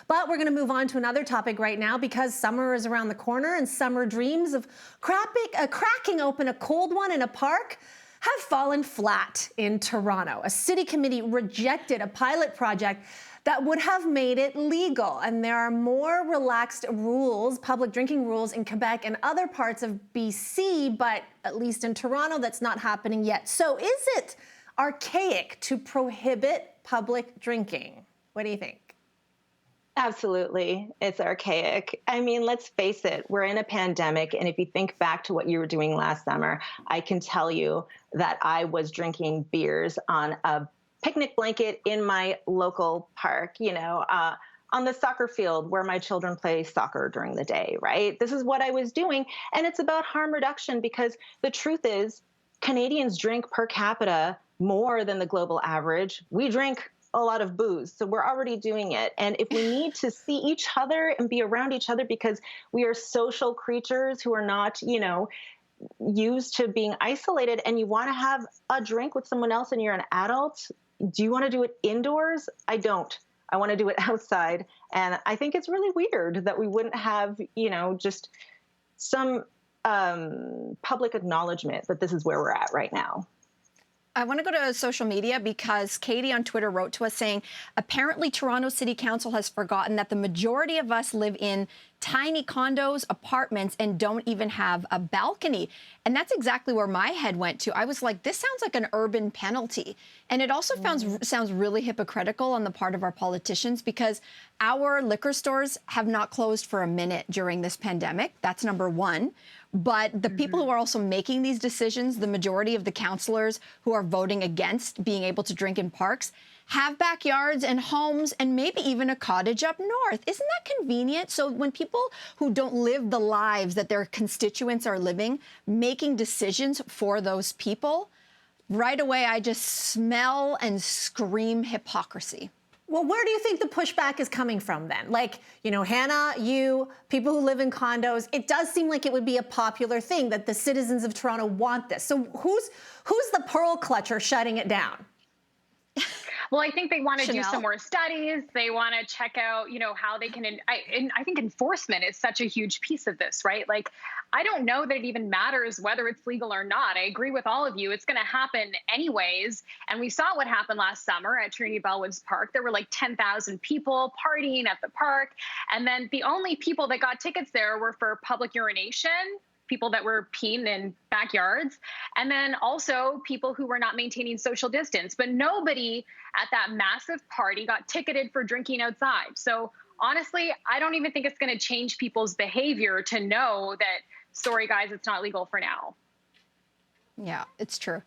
But we're going to move on to another topic right now because summer is around the corner and summer dreams of cracking open a cold one in a park have fallen flat in Toronto. A city committee rejected a pilot project that would have made it legal. And there are more relaxed rules, public drinking rules in Quebec and other parts of BC, but at least in Toronto, that's not happening yet. So is it archaic to prohibit public drinking? What do you think? Absolutely. It's archaic. I mean, let's face it, we're in a pandemic. And if you think back to what you were doing last summer, I can tell you that I was drinking beers on a picnic blanket in my local park, on the soccer field where my children play soccer during the day, right? This is what I was doing. And it's about harm reduction because the truth is Canadians drink per capita more than the global average. We drink a lot of booze. So we're already doing it. And if we need to see each other and be around each other because we are social creatures who are not, used to being isolated, and you want to have a drink with someone else and you're an adult, do you want to do it indoors? I don't. I want to do it outside. And I think it's really weird that we wouldn't have, just some public acknowledgement that this is where we're at right now. I want to go to social media because Katie on Twitter wrote to us saying, apparently Toronto City Council has forgotten that the majority of us live in tiny condos, apartments, and don't even have a balcony. And that's exactly where my head went to. I was like, this sounds like an urban penalty. And it also sounds really hypocritical on the part of our politicians because our liquor stores have not closed for a minute during this pandemic. That's number one. But the people who are also making these decisions, the majority of the councillors who are voting against being able to drink in parks, have backyards and homes and maybe even a cottage up north. Isn't that convenient? So when people who don't live the lives that their constituents are living, making decisions for those people, right away I just smell and scream hypocrisy. Well, where do you think the pushback is coming from then? Like, Hannah, you, people who live in condos, it does seem like it would be a popular thing that the citizens of Toronto want this. So who's the pearl clutcher shutting it down? Well, I think they want to do Chanel. some more studies. They want to check out, how they can. I think enforcement is such a huge piece of this, right? Like, I don't know that it even matters whether it's legal or not. I agree with all of you. It's going to happen anyways. And we saw what happened last summer at Trinity Bellwoods Park. There were like 10,000 people partying at the park. And then the only people that got tickets there were for public urination, people that were peeing in backyards, and then also people who were not maintaining social distance. But nobody at that massive party got ticketed for drinking outside. So honestly, I don't even think it's going to change people's behavior to know that, sorry guys, it's not legal for now. Yeah, it's true.